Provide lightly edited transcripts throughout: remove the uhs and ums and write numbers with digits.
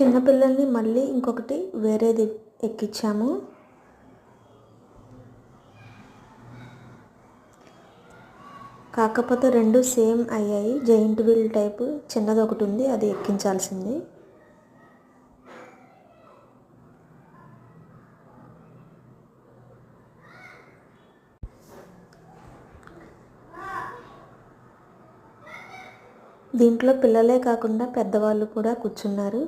చిన్నపిల్లల్ని మళ్ళీ ఇంకొకటి వేరేది ఎక్కించాము. కాకపోతే రెండు సేమ్ అయ్యాయి. జైంట్ వీల్ టైపు చిన్నది ఒకటి ఉంది, అది ఎక్కించాల్సింది. దీంట్లో పిల్లలే కాకుండా పెద్దవాళ్ళు కూడా కూర్చున్నారు.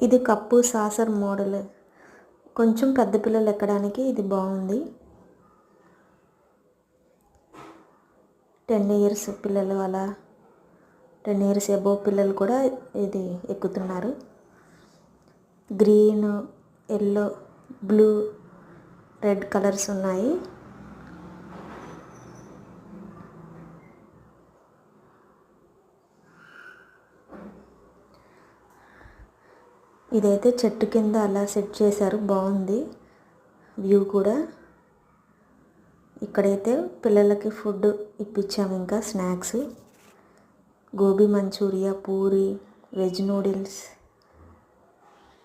ఇది కప్పు సాసర్ మోడల్, కొంచెం పెద్ద పిల్లలు ఎక్కడానికి ఇది బాగుంది. 10 years పిల్లలు, అలా 10 years అబోవ్ పిల్లలు కూడా ఇది ఎక్కుతున్నారు. Green, yellow, blue, red colours ఉన్నాయి. ఇదైతే చెట్టు కింద అలా సెట్ చేశారు, బాగుంది వ్యూ కూడా. ఇక్కడైతే పిల్లలకి ఫుడ్ ఇప్పించాము, ఇంకా snacks, gobi manchuria, puri, veg noodles,